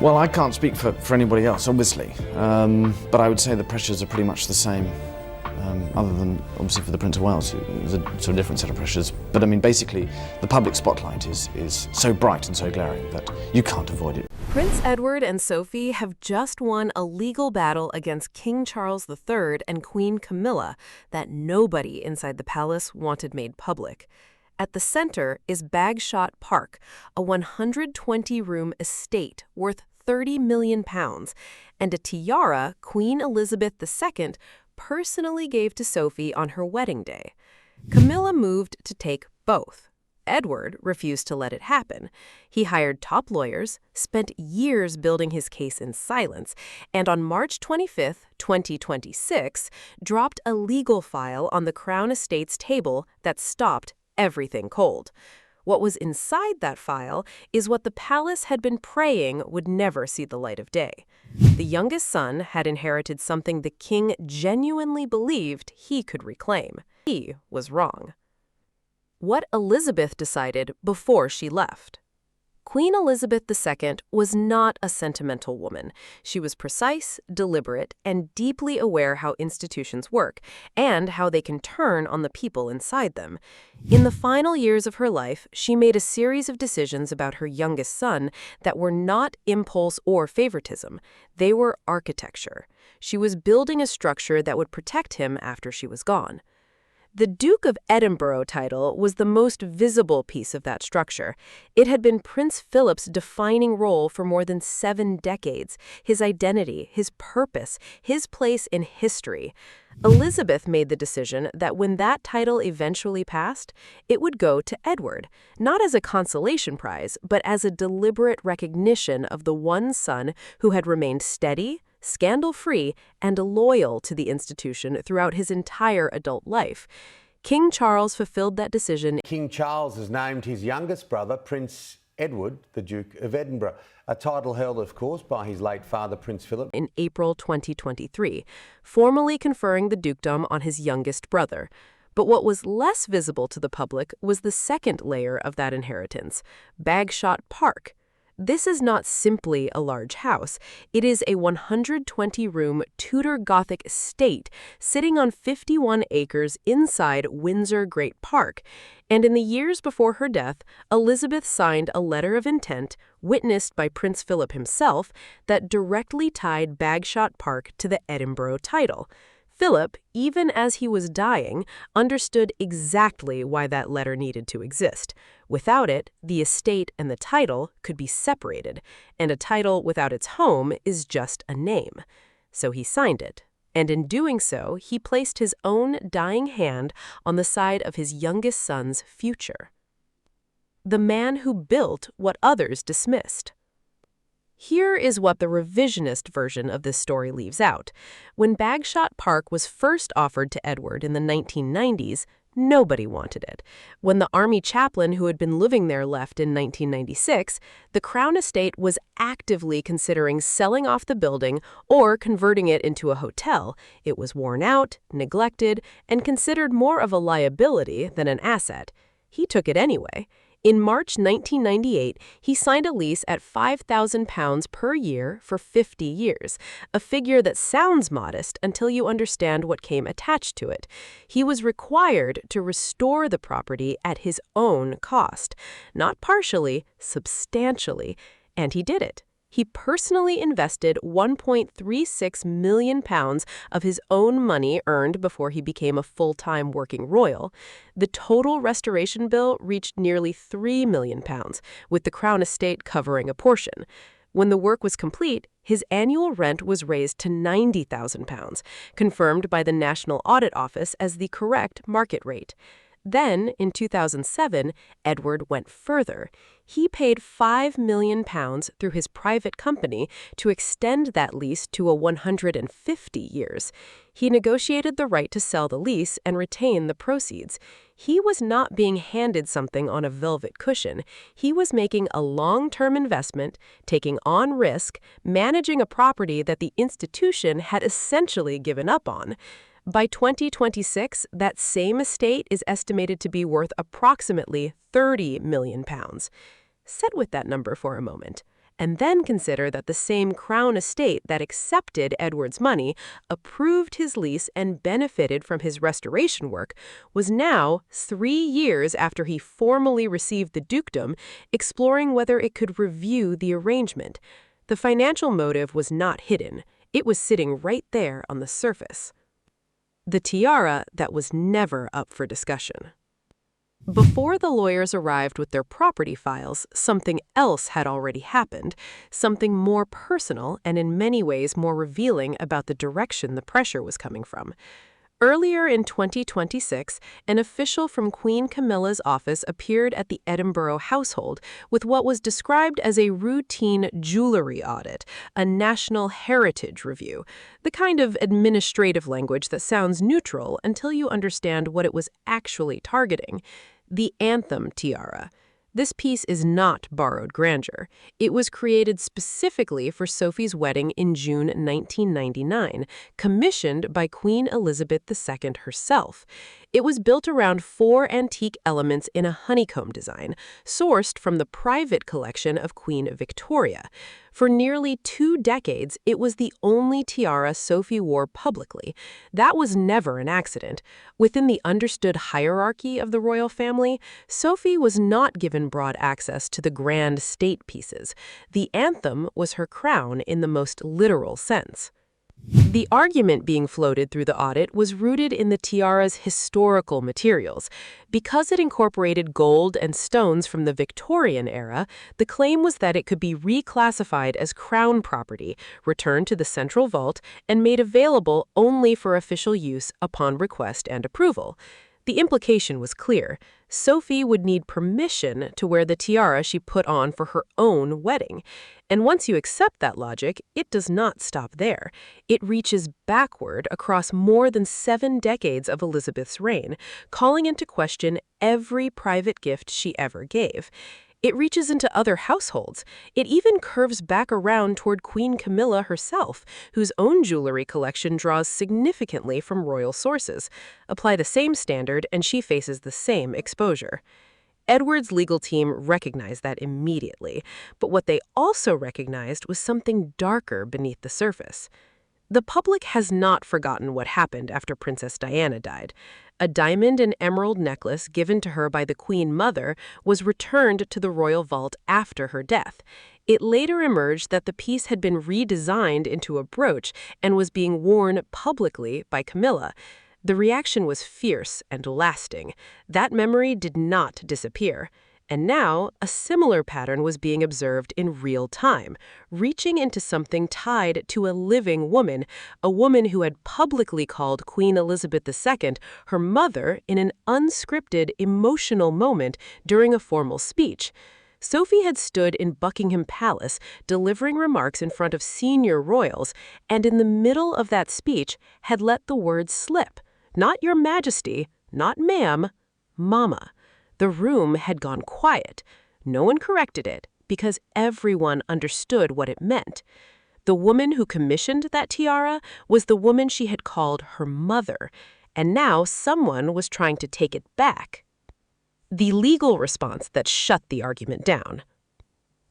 Well, I can't speak for anybody else, obviously, but I would say the pressures are pretty much the same, other than, obviously, for the Prince of Wales. There's a sort of different set of pressures. But, I mean, basically, the public spotlight is so bright and so glaring that you can't avoid it. Prince Edward and Sophie have just won a legal battle against King Charles III and Queen Camilla that nobody inside the palace wanted made public. At the center is Bagshot Park, a 120-room estate worth £30 million, and a tiara Queen Elizabeth II personally gave to Sophie on her wedding day. Camilla moved to take both. Edward refused to let it happen. He hired top lawyers, spent years building his case in silence, and on March 25, 2026, dropped a legal file on the Crown Estate's table that stopped everything cold. What was inside that file is what the palace had been praying would never see the light of day. The youngest son had inherited something the king genuinely believed he could reclaim. He was wrong. What Elizabeth decided before she left. Queen Elizabeth II was not a sentimental woman. She was precise, deliberate, and deeply aware how institutions work and how they can turn on the people inside them. In the final years of her life, she made a series of decisions about her youngest son that were not impulse or favoritism. They were architecture. She was building a structure that would protect him after she was gone. The Duke of Edinburgh title was the most visible piece of that structure. It had been Prince Philip's defining role for more than 7 decades, his identity, his purpose, his place in history. Elizabeth made the decision that when that title eventually passed, it would go to Edward, not as a consolation prize, but as a deliberate recognition of the one son who had remained steady, scandal-free, and loyal to the institution throughout his entire adult life. King Charles fulfilled that decision. King Charles has named his youngest brother, Prince Edward, the Duke of Edinburgh, a title held, of course, by his late father, Prince Philip, in April 2023, formally conferring the dukedom on his youngest brother. But what was less visible to the public was the second layer of that inheritance, Bagshot Park. This is not simply a large house. It is a 120-room Tudor Gothic estate sitting on 51 acres inside Windsor Great Park. And in the years before her death, Elizabeth signed a letter of intent, witnessed by Prince Philip himself, that directly tied Bagshot Park to the Edinburgh title. Philip, even as he was dying, understood exactly why that letter needed to exist. Without it, the estate and the title could be separated, and a title without its home is just a name. So he signed it, and in doing so, he placed his own dying hand on the side of his youngest son's future. The man who built what others dismissed. Here is what the revisionist version of this story leaves out. When Bagshot Park was first offered to Edward in the 1990s, nobody wanted it. When the army chaplain who had been living there left in 1996, the Crown Estate was actively considering selling off the building or converting it into a hotel. It was worn out, neglected, and considered more of a liability than an asset. He took it anyway. In March 1998, he signed a lease at £5,000 per year for 50 years, a figure that sounds modest until you understand what came attached to it. He was required to restore the property at his own cost, not partially, substantially, and he did it. He personally invested £1.36 million of his own money earned before he became a full-time working royal. The total restoration bill reached nearly £3 million, with the Crown Estate covering a portion. When the work was complete, his annual rent was raised to £90,000, confirmed by the National Audit Office as the correct market rate. Then, in 2007, Edward went further. He paid £5 million through his private company to extend that lease to 150 years. He negotiated the right to sell the lease and retain the proceeds. He was not being handed something on a velvet cushion. He was making a long-term investment, taking on risk, managing a property that the institution had essentially given up on. By 2026, that same estate is estimated to be worth approximately £30 million. Sit with that number for a moment. and then consider that the same Crown estate that accepted Edward's money, approved his lease, and benefited from his restoration work, was now, 3 years after he formally received the dukedom, exploring whether it could review the arrangement. The financial motive was not hidden. It was sitting right there on the surface. The tiara that was never up for discussion. Before the lawyers arrived with their property files, something else had already happened, something more personal and in many ways more revealing about the direction the pressure was coming from. Earlier in 2026, an official from Queen Camilla's office appeared at the Edinburgh household with what was described as a routine jewelry audit, a national heritage review, the kind of administrative language that sounds neutral until you understand what it was actually targeting. The Anthem tiara. This piece is not borrowed grandeur. It was created specifically for Sophie's wedding in June 1999, commissioned by Queen Elizabeth II herself. It was built around 4 antique elements in a honeycomb design, sourced from the private collection of Queen Victoria. For nearly 2 decades, it was the only tiara Sophie wore publicly. That was never an accident. Within the understood hierarchy of the royal family, Sophie was not given broad access to the grand state pieces. The anthem was her crown in the most literal sense. The argument being floated through the audit was rooted in the tiara's historical materials. Because it incorporated gold and stones from the Victorian era, the claim was that it could be reclassified as crown property, returned to the central vault, and made available only for official use upon request and approval. The implication was clear. Sophie would need permission to wear the tiara she put on for her own wedding. And once you accept that logic, it does not stop there. It reaches backward across more than 7 decades of Elizabeth's reign, calling into question every private gift she ever gave. It reaches into other households. It even curves back around toward Queen Camilla herself, whose own jewelry collection draws significantly from royal sources. Apply the same standard, and she faces the same exposure. Edward's legal team recognized that immediately, but what they also recognized was something darker beneath the surface. The public has not forgotten what happened after Princess Diana died. A diamond and emerald necklace given to her by the Queen Mother was returned to the royal vault after her death. It later emerged that the piece had been redesigned into a brooch and was being worn publicly by Camilla. The reaction was fierce and lasting. That memory did not disappear. And now, a similar pattern was being observed in real time, reaching into something tied to a living woman, a woman who had publicly called Queen Elizabeth II her mother in an unscripted, emotional moment during a formal speech. Sophie had stood in Buckingham Palace, delivering remarks in front of senior royals, and in the middle of that speech had let the words slip. Not Your Majesty, not ma'am, Mama. The room had gone quiet. No one corrected it, because everyone understood what it meant. The woman who commissioned that tiara was the woman she had called her mother, and now someone was trying to take it back. The legal response that shut the argument down.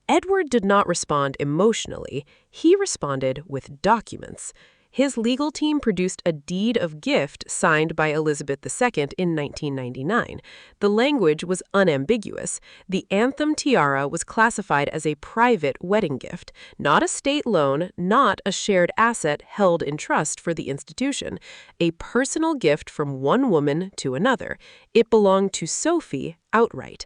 Edward did not respond emotionally. He responded with documents. His legal team produced a deed of gift signed by Elizabeth II in 1999. The language was unambiguous. The Anthem tiara was classified as a private wedding gift, not a state loan, not a shared asset held in trust for the institution, a personal gift from one woman to another. It belonged to Sophie outright.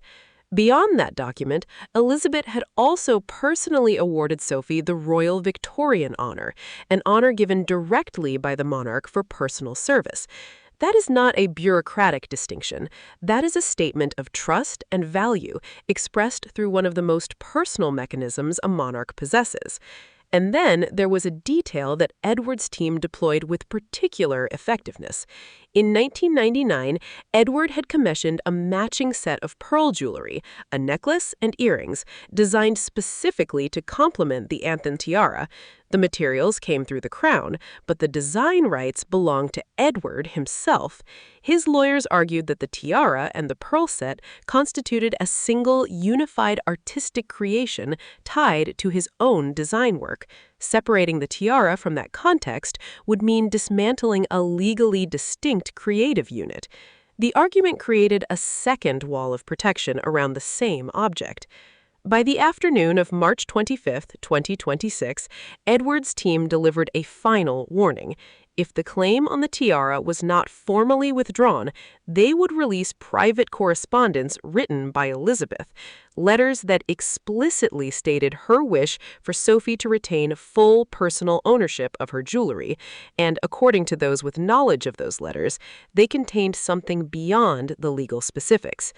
Beyond that document, Elizabeth had also personally awarded Sophie the Royal Victorian honor, an honor given directly by the monarch for personal service. That is not a bureaucratic distinction. That is a statement of trust and value expressed through one of the most personal mechanisms a monarch possesses. And then there was a detail that Edward's team deployed with particular effectiveness. In 1999, Edward had commissioned a matching set of pearl jewelry, a necklace and earrings, designed specifically to complement the Anthem tiara. The materials came through the crown, but the design rights belonged to Edward himself. His lawyers argued that the tiara and the pearl set constituted a single, unified artistic creation tied to his own design work. Separating the tiara from that context would mean dismantling a legally distinct creative unit. The argument created a second wall of protection around the same object. By the afternoon of March 25, 2026, Edward's team delivered a final warning. If the claim on the tiara was not formally withdrawn, they would release private correspondence written by Elizabeth, letters that explicitly stated her wish for Sophie to retain full personal ownership of her jewelry, and according to those with knowledge of those letters, they contained something beyond the legal specifics.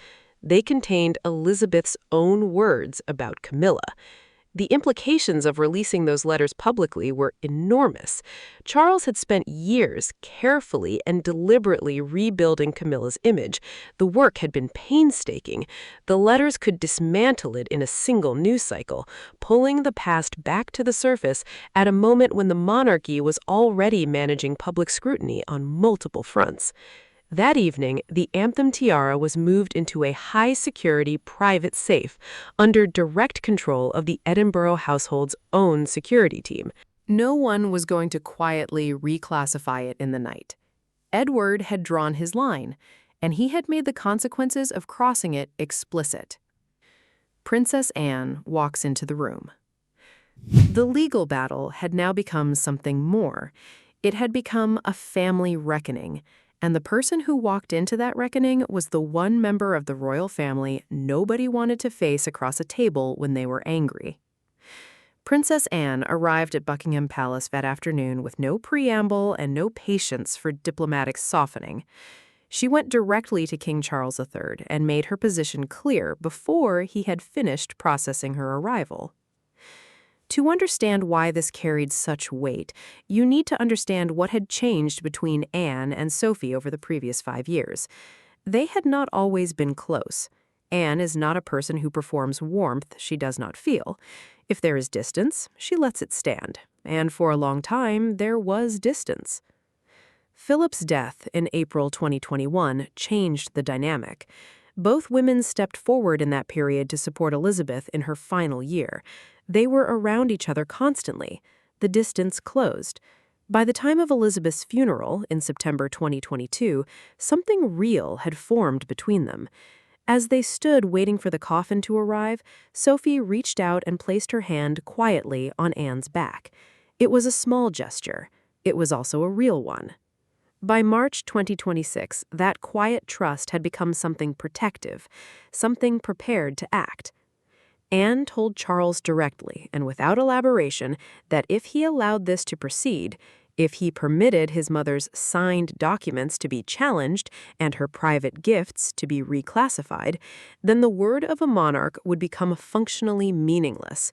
They contained Elizabeth's own words about Camilla. The implications of releasing those letters publicly were enormous. Charles had spent years carefully and deliberately rebuilding Camilla's image. The work had been painstaking. The letters could dismantle it in a single news cycle, pulling the past back to the surface at a moment when the monarchy was already managing public scrutiny on multiple fronts. That evening, the Anthem tiara was moved into a high-security private safe under direct control of the Edinburgh household's own security team. No one was going to quietly reclassify it in the night. Edward had drawn his line, and he had made the consequences of crossing it explicit. Princess Anne walks into the room. The legal battle had now become something more. It had become a family reckoning. And the person who walked into that reckoning was the one member of the royal family nobody wanted to face across a table when they were angry. Princess Anne arrived at Buckingham Palace that afternoon with no preamble and no patience for diplomatic softening. She went directly to King Charles III and made her position clear before he had finished processing her arrival. To understand why this carried such weight, you need to understand what had changed between Anne and Sophie over the previous 5 years. They had not always been close. Anne is not a person who performs warmth she does not feel. If there is distance, she lets it stand. And for a long time, there was distance. Philip's death in April 2021 changed the dynamic. Both women stepped forward in that period to support Elizabeth in her final year. They were around each other constantly. The distance closed. By the time of Elizabeth's funeral in September 2022, something real had formed between them. As they stood waiting for the coffin to arrive, Sophie reached out and placed her hand quietly on Anne's back. It was a small gesture. It was also a real one. By March 2026, that quiet trust had become something protective, something prepared to act. Anne told Charles directly and without elaboration that if he allowed this to proceed, if he permitted his mother's signed documents to be challenged and her private gifts to be reclassified, then the word of a monarch would become functionally meaningless.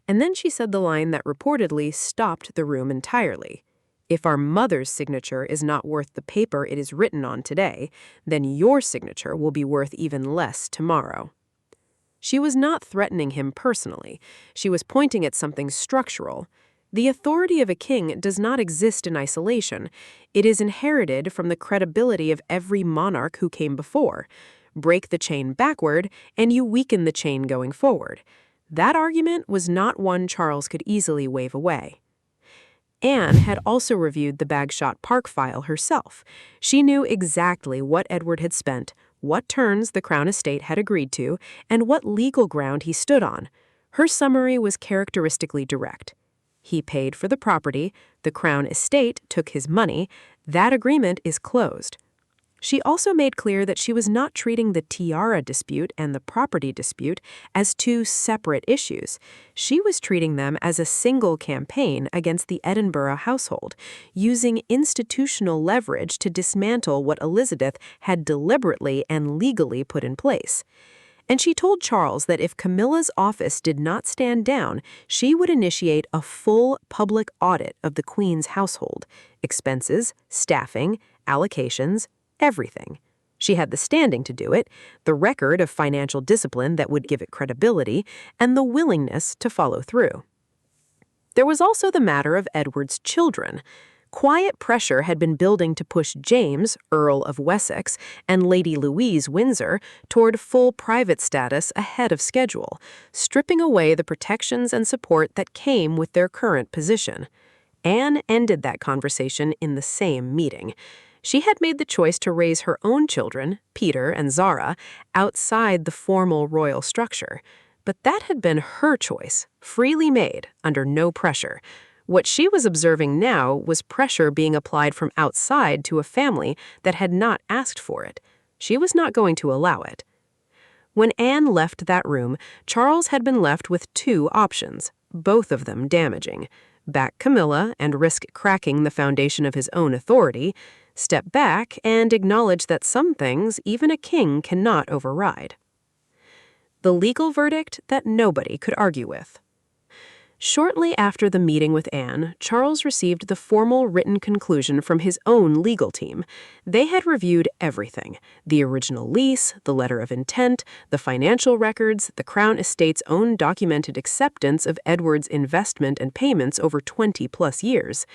And then she said the line that reportedly stopped the room entirely. If our mother's signature is not worth the paper it is written on today, then your signature will be worth even less tomorrow. She was not threatening him personally. She was pointing at something structural. The authority of a king does not exist in isolation. It is inherited from the credibility of every monarch who came before. Break the chain backward, and you weaken the chain going forward. That argument was not one Charles could easily wave away. Anne had also reviewed the Bagshot Park file herself. She knew exactly what Edward had spent, what terms the Crown Estate had agreed to, and what legal ground he stood on. Her summary was characteristically direct. He paid for the property, the Crown Estate took his money, that agreement is closed. She also made clear that she was not treating the tiara dispute and the property dispute as two separate issues. She was treating them as a single campaign against the Edinburgh household, using institutional leverage to dismantle what Elizabeth had deliberately and legally put in place. And she told Charles that if Camilla's office did not stand down, she would initiate a full public audit of the Queen's household, expenses, staffing, allocations, everything. She had the standing to do it, the record of financial discipline that would give it credibility, and the willingness to follow through. There was also the matter of Edward's children. Quiet pressure had been building to push James, Earl of Wessex, and Lady Louise Windsor toward full private status ahead of schedule, stripping away the protections and support that came with their current position. Anne ended that conversation in the same meeting. She had made the choice to raise her own children, Peter and Zara, outside the formal royal structure. But that had been her choice, freely made, under no pressure. What she was observing now was pressure being applied from outside to a family that had not asked for it. She was not going to allow it. When Anne left that room, Charles had been left with two options, both of them damaging: back Camilla and risk cracking the foundation of his own authority, step back and acknowledge that some things even a king cannot override. The legal verdict that nobody could argue with. Shortly after the meeting with Anne, Charles received the formal written conclusion from his own legal team. They had reviewed everything: the original lease, the letter of intent, the financial records, the Crown Estate's own documented acceptance of Edward's investment and payments over 20-plus years.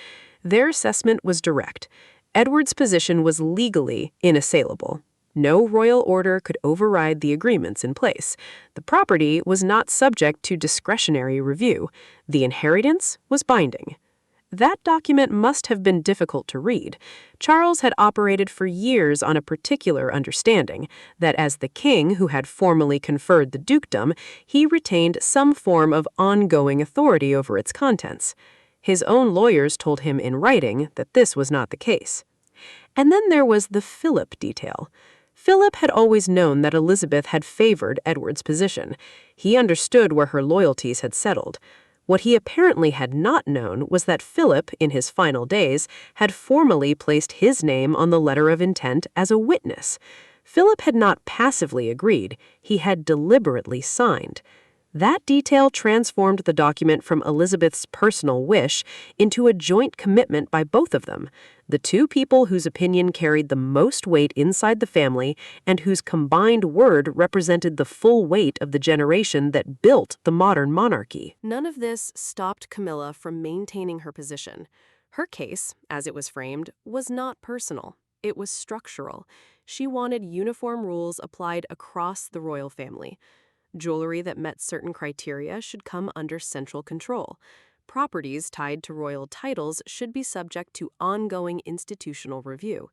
Their assessment was direct. Edward's position was legally inassailable. No royal order could override the agreements in place. The property was not subject to discretionary review. The inheritance was binding. That document must have been difficult to read. Charles had operated for years on a particular understanding that as the king who had formally conferred the dukedom, he retained some form of ongoing authority over its contents. His own lawyers told him in writing that this was not the case. And then there was the Philip detail. Philip had always known that Elizabeth had favored Edward's position. He understood where her loyalties had settled. What he apparently had not known was that Philip, in his final days, had formally placed his name on the letter of intent as a witness. Philip had not passively agreed. He had deliberately signed. That detail transformed the document from Elizabeth's personal wish into a joint commitment by both of them, the two people whose opinion carried the most weight inside the family and whose combined word represented the full weight of the generation that built the modern monarchy. None of this stopped Camilla from maintaining her position. Her case, as it was framed, was not personal. It was structural. She wanted uniform rules applied across the royal family. Jewelry that met certain criteria should come under central control. Properties tied to royal titles should be subject to ongoing institutional review.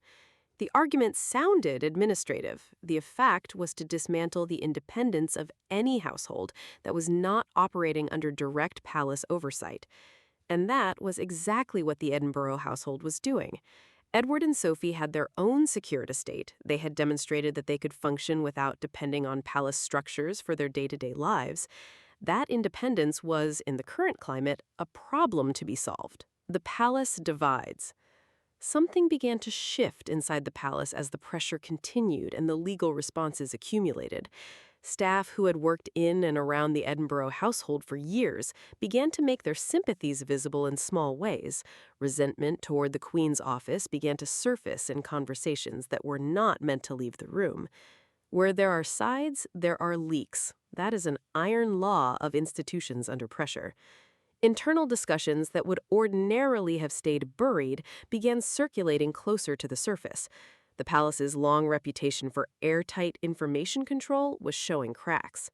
The argument sounded administrative. The effect was to dismantle the independence of any household that was not operating under direct palace oversight. And that was exactly what the Edinburgh household was doing. Edward and Sophie had their own secured estate. They had demonstrated that they could function without depending on palace structures for their day-to-day lives. That independence was, in the current climate, a problem to be solved. The palace divides. Something began to shift inside the palace as the pressure continued and the legal responses accumulated. Staff who had worked in and around the Edinburgh household for years began to make their sympathies visible in small ways. Resentment toward the Queen's office began to surface in conversations that were not meant to leave the room. Where there are sides, there are leaks. That is an iron law of institutions under pressure. Internal discussions that would ordinarily have stayed buried began circulating closer to the surface. The palace's long reputation for airtight information control was showing cracks.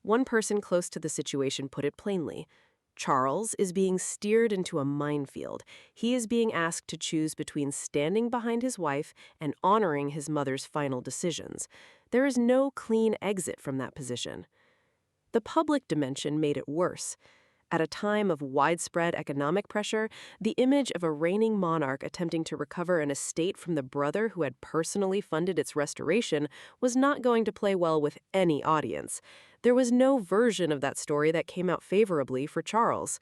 One person close to the situation put it plainly. Charles is being steered into a minefield. He is being asked to choose between standing behind his wife and honoring his mother's final decisions. There is no clean exit from that position. The public dimension made it worse. At a time of widespread economic pressure, the image of a reigning monarch attempting to recover an estate from the brother who had personally funded its restoration was not going to play well with any audience. There was no version of that story that came out favorably for Charles.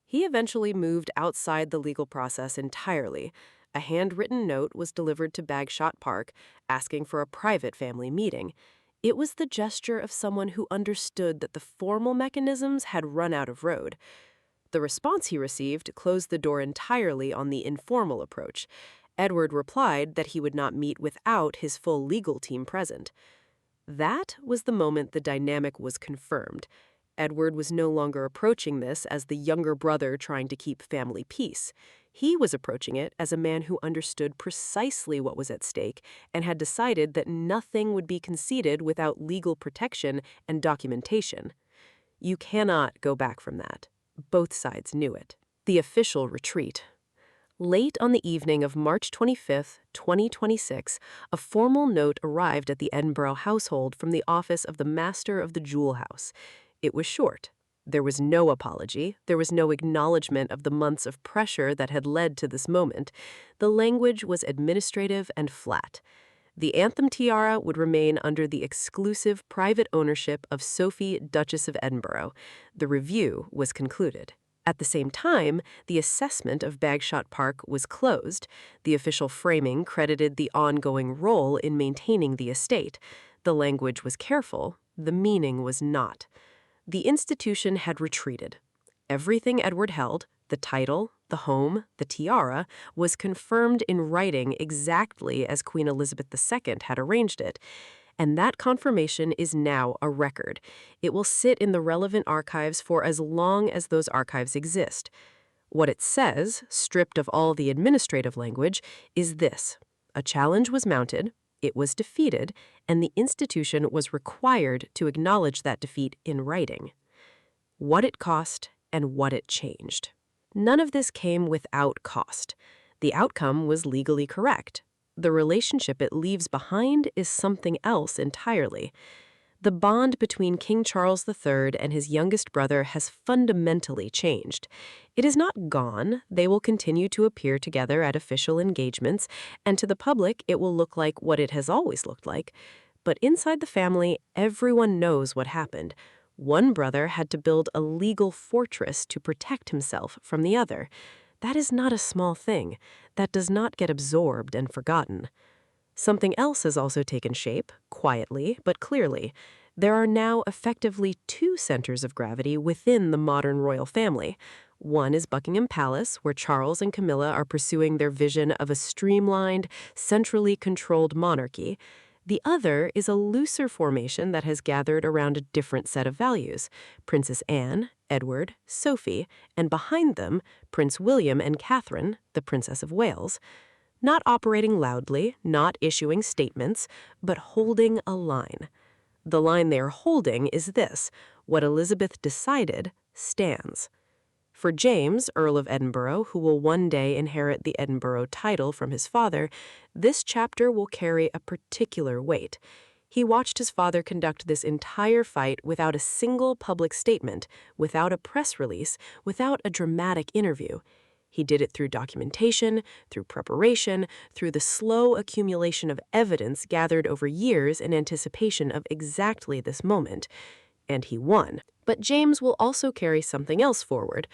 He eventually moved outside the legal process entirely. A handwritten note was delivered to Bagshot Park asking for a private family meeting. It was the gesture of someone who understood that the formal mechanisms had run out of road. The response he received closed the door entirely on the informal approach. Edward replied that he would not meet without his full legal team present. That was the moment the dynamic was confirmed. Edward was no longer approaching this as the younger brother trying to keep family peace. He was approaching it as a man who understood precisely what was at stake and had decided that nothing would be conceded without legal protection and documentation. You cannot go back from that. Both sides knew it. The official retreat. Late on the evening of March 25, 2026, a formal note arrived at the Edinburgh household from the office of the Master of the Jewel House. It was short. There was no apology. There was no acknowledgement of the months of pressure that had led to this moment. The language was administrative and flat. The Anthem tiara would remain under the exclusive private ownership of Sophie, Duchess of Edinburgh. The review was concluded. At the same time, the assessment of Bagshot Park was closed. The official framing credited the ongoing role in maintaining the estate. The language was careful. The meaning was not. The institution had retreated. Everything Edward held, the title, the home, the tiara, was confirmed in writing exactly as Queen Elizabeth II had arranged it. And that confirmation is now a record. It will sit in the relevant archives for as long as those archives exist. What it says, stripped of all the administrative language, is this: a challenge was mounted, it was defeated, and the institution was required to acknowledge that defeat in writing. What it cost and what it changed. None of this came without cost. The outcome was legally correct. The relationship it leaves behind is something else entirely. The bond between King Charles III and his youngest brother has fundamentally changed. It is not gone. They will continue to appear together at official engagements, and to the public it will look like what it has always looked like. But inside the family, everyone knows what happened. One brother had to build a legal fortress to protect himself from the other. That is not a small thing. That does not get absorbed and forgotten. Something else has also taken shape, quietly but clearly. There are now effectively two centers of gravity within the modern royal family. One is Buckingham Palace, where Charles and Camilla are pursuing their vision of a streamlined, centrally controlled monarchy. The other is a looser formation that has gathered around a different set of values: Princess Anne, Edward, Sophie, and behind them, Prince William and Catherine, the Princess of Wales. Not operating loudly, not issuing statements, but holding a line. The line they are holding is this: what Elizabeth decided stands. For James, Earl of Edinburgh, who will one day inherit the Edinburgh title from his father, this chapter will carry a particular weight. He watched his father conduct this entire fight without a single public statement, without a press release, without a dramatic interview. He did it through documentation, through preparation, through the slow accumulation of evidence gathered over years in anticipation of exactly this moment. And he won. But James will also carry something else forward.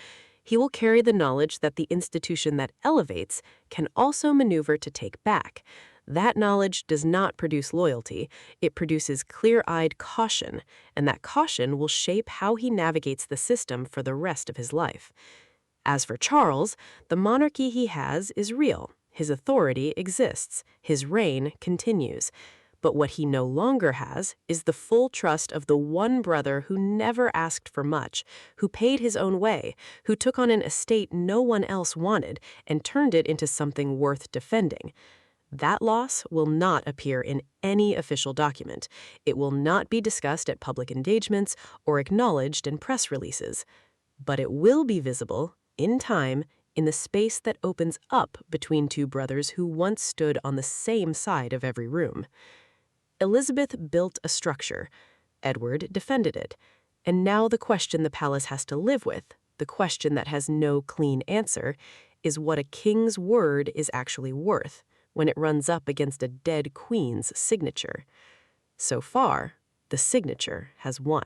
He will carry the knowledge that the institution that elevates can also maneuver to take back. That knowledge does not produce loyalty. It produces clear-eyed caution, and that caution will shape how he navigates the system for the rest of his life. As for Charles, the monarchy he has is real. His authority exists. His reign continues. But what he no longer has is the full trust of the one brother who never asked for much, who paid his own way, who took on an estate no one else wanted and turned it into something worth defending. That loss will not appear in any official document. It will not be discussed at public engagements or acknowledged in press releases. But it will be visible, in time, in the space that opens up between two brothers who once stood on the same side of every room. Elizabeth built a structure. Edward defended it. And now the question the palace has to live with, the question that has no clean answer, is what a king's word is actually worth when it runs up against a dead queen's signature. So far, the signature has won.